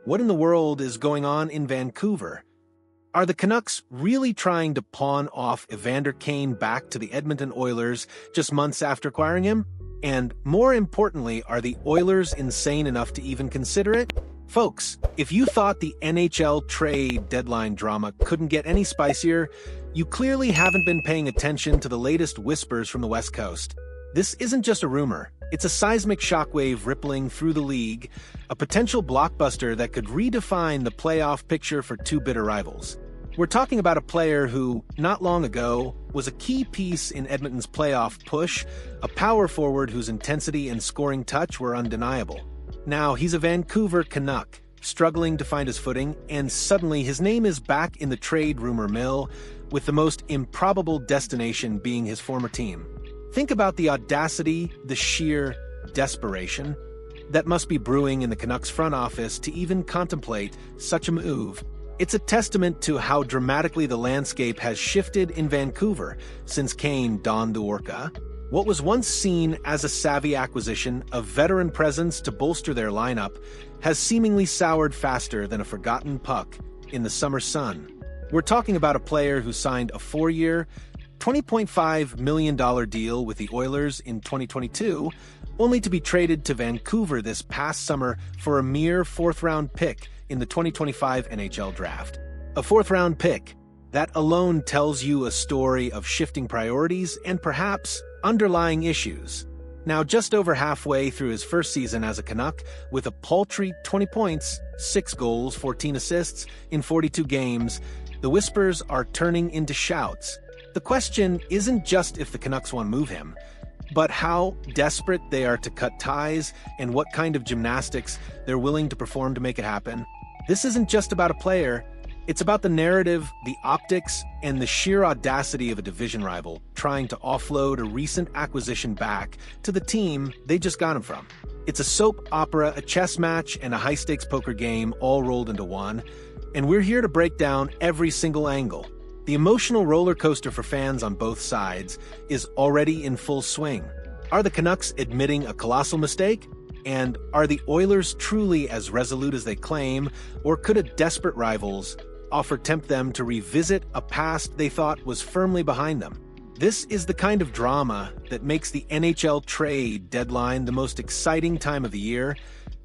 What in the world is going on in Vancouver? Are the Canucks really trying to pawn off Evander Kane back to the Edmonton Oilers just months after acquiring him? And more importantly, are the Oilers insane enough to even consider it? Folks, if you thought the NHL trade deadline drama couldn't get any spicier, you clearly haven't been paying attention to the latest whispers from the West Coast. This isn't just a rumor. It's a seismic shockwave rippling through the league, a potential blockbuster that could redefine the playoff picture for two bitter rivals. We're talking about a player who, not long ago, was a key piece in Edmonton's playoff push, a power forward whose intensity and scoring touch were undeniable. Now he's a Vancouver Canuck, struggling to find his footing, and suddenly his name is back in the trade rumor mill, with the most improbable destination being his former team. Think about the audacity, the sheer desperation that must be brewing in the Canucks front office to even contemplate such a move. It's a testament to how dramatically the landscape has shifted in Vancouver since Kane donned the Orca. What was once seen as a savvy acquisition of veteran presence to bolster their lineup has seemingly soured faster than a forgotten puck in the summer sun. We're talking about a player who signed a 4-year, $20.5 million deal with the Oilers in 2022, only to be traded to Vancouver this past summer for a mere fourth-round pick in the 2025 NHL draft. A fourth-round pick. That alone tells you a story of shifting priorities and perhaps underlying issues. Now, just over halfway through his first season as a Canuck, with a paltry 20 points, 6 goals, 14 assists in 42 games, the whispers are turning into shouts. The question isn't just if the Canucks want to move him, but how desperate they are to cut ties and what kind of gymnastics they're willing to perform to make it happen. This isn't just about a player, it's about the narrative, the optics, and the sheer audacity of a division rival trying to offload a recent acquisition back to the team they just got him from. It's a soap opera, a chess match, and a high-stakes poker game all rolled into one, and we're here to break down every single angle. The emotional roller coaster for fans on both sides is already in full swing. Are the Canucks admitting a colossal mistake? And are the Oilers truly as resolute as they claim, or could a desperate rivals offer tempt them to revisit a past they thought was firmly behind them? This is the kind of drama that makes the NHL trade deadline the most exciting time of the year,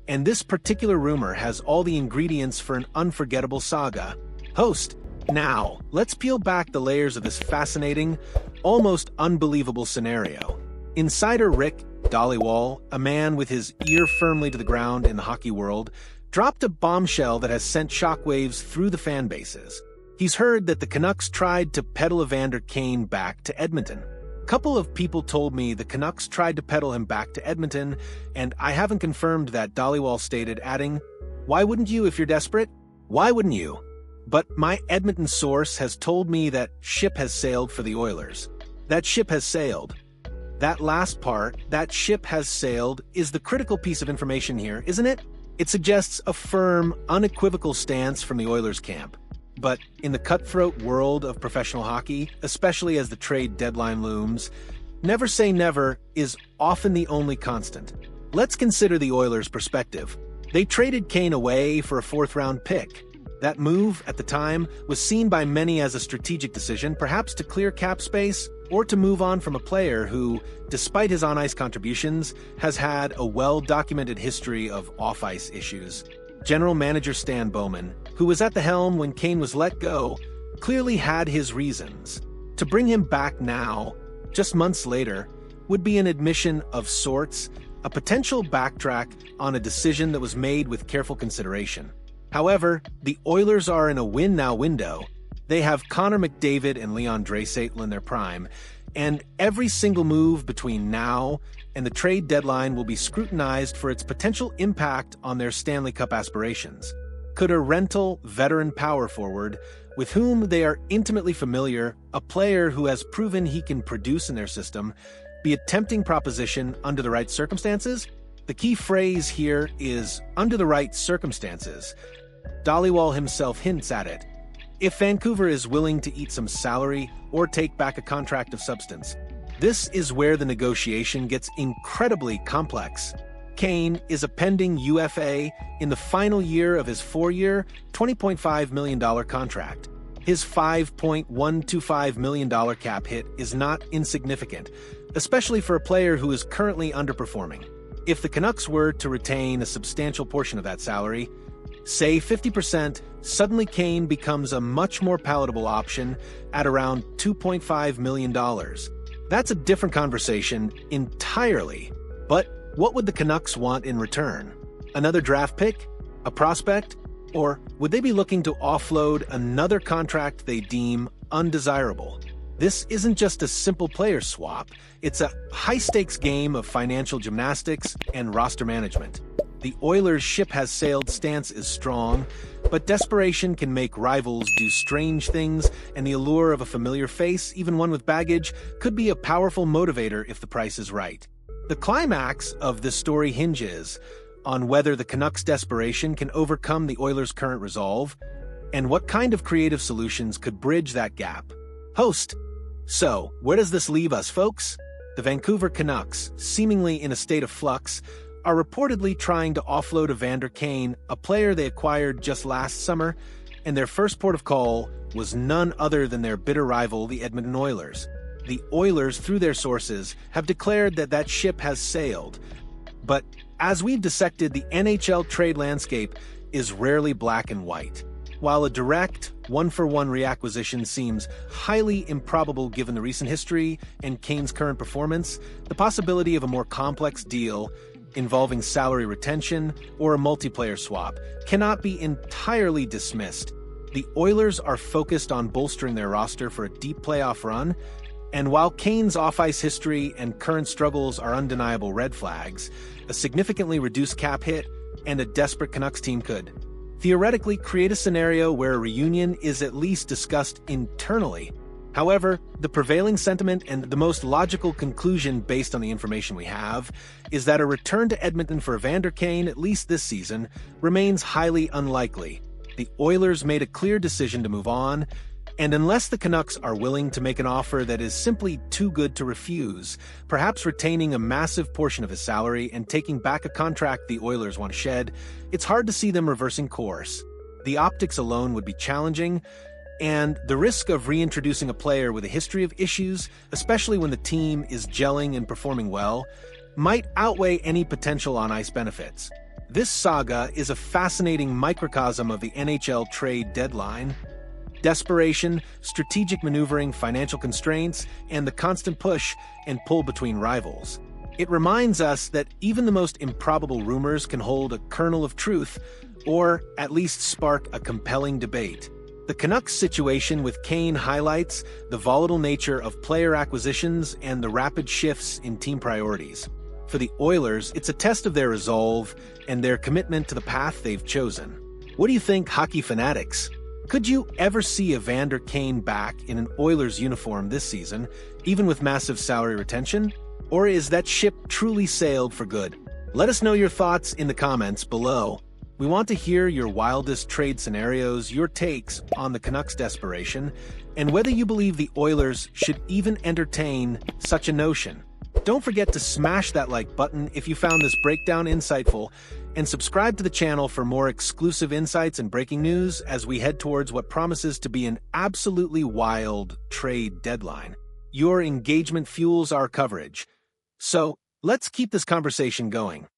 and this particular rumor has all the ingredients for an unforgettable saga. Host, now, let's peel back the layers of this fascinating, almost unbelievable scenario. Insider Rick Dhaliwal, a man with his ear firmly to the ground in the hockey world, dropped a bombshell that has sent shockwaves through the fan bases. He's heard that the Canucks tried to peddle Evander Kane back to Edmonton. A couple of people told me the Canucks tried to peddle him back to Edmonton, and I haven't confirmed that, Dhaliwal stated, adding, "Why wouldn't you if you're desperate? Why wouldn't you? But my Edmonton source has told me that ship has sailed for the Oilers." That ship has sailed. That last part, that ship has sailed, is the critical piece of information here, isn't it? It suggests a firm, unequivocal stance from the Oilers camp. But in the cutthroat world of professional hockey, especially as the trade deadline looms, never say never is often the only constant. Let's consider the Oilers' perspective. They traded Kane away for a fourth-round pick. That move, at the time, was seen by many as a strategic decision, perhaps to clear cap space or to move on from a player who, despite his on-ice contributions, has had a well-documented history of off-ice issues. General manager Stan Bowman, who was at the helm when Kane was let go, clearly had his reasons. To bring him back now, just months later, would be an admission of sorts, a potential backtrack on a decision that was made with careful consideration. However, the Oilers are in a win-now window. They have Connor McDavid and Leon Draisaitl in their prime, and every single move between now and the trade deadline will be scrutinized for its potential impact on their Stanley Cup aspirations. Could a rental veteran power forward, with whom they are intimately familiar, a player who has proven he can produce in their system, be a tempting proposition under the right circumstances? The key phrase here is under the right circumstances. Dhaliwal himself hints at it. If Vancouver is willing to eat some salary or take back a contract of substance, this is where the negotiation gets incredibly complex. Kane is a pending UFA in the final year of his 4-year, $20.5 million contract. His $5.125 million cap hit is not insignificant, especially for a player who is currently underperforming. If the Canucks were to retain a substantial portion of that salary, say 50%, suddenly Kane becomes a much more palatable option at around $2.5 million. That's a different conversation entirely. But what would the Canucks want in return? Another draft pick? A prospect? Or would they be looking to offload another contract they deem undesirable? This isn't just a simple player swap, it's a high-stakes game of financial gymnastics and roster management. The Oilers' ship has sailed stance is strong, but desperation can make rivals do strange things, and the allure of a familiar face, even one with baggage, could be a powerful motivator if the price is right. The climax of this story hinges on whether the Canucks' desperation can overcome the Oilers' current resolve, and what kind of creative solutions could bridge that gap. Host. So, where does this leave us, folks? The Vancouver Canucks, seemingly in a state of flux, are reportedly trying to offload Evander Kane, a player they acquired just last summer, and their first port of call was none other than their bitter rival, the Edmonton Oilers. The Oilers, through their sources, have declared that that ship has sailed. But as we've dissected, the NHL trade landscape is rarely black and white. While a direct, one-for-one reacquisition seems highly improbable given the recent history and Kane's current performance, the possibility of a more complex deal involving salary retention or a multiplayer swap cannot be entirely dismissed. The Oilers are focused on bolstering their roster for a deep playoff run, and while Kane's off-ice history and current struggles are undeniable red flags, a significantly reduced cap hit and a desperate Canucks team could theoretically create a scenario where a reunion is at least discussed internally. However, the prevailing sentiment and the most logical conclusion based on the information we have is that a return to Edmonton for Evander Kane, at least this season, remains highly unlikely. The Oilers made a clear decision to move on, and unless the Canucks are willing to make an offer that is simply too good to refuse, perhaps retaining a massive portion of his salary and taking back a contract the Oilers want to shed, it's hard to see them reversing course. The optics alone would be challenging, and the risk of reintroducing a player with a history of issues, especially when the team is gelling and performing well, might outweigh any potential on-ice benefits. This saga is a fascinating microcosm of the NHL trade deadline. Desperation, strategic maneuvering, financial constraints, and the constant push and pull between rivals. It reminds us that even the most improbable rumors can hold a kernel of truth, or at least spark a compelling debate. The Canucks situation with Kane highlights the volatile nature of player acquisitions and the rapid shifts in team priorities. For the Oilers, it's a test of their resolve and their commitment to the path they've chosen. What do you think, hockey fanatics? Could you ever see Evander Kane back in an Oilers uniform this season, even with massive salary retention? Or is that ship truly sailed for good? Let us know your thoughts in the comments below. We want to hear your wildest trade scenarios, your takes on the Canucks' desperation, and whether you believe the Oilers should even entertain such a notion. Don't forget to smash that like button if you found this breakdown insightful, and subscribe to the channel for more exclusive insights and breaking news as we head towards what promises to be an absolutely wild trade deadline. Your engagement fuels our coverage. So, let's keep this conversation going.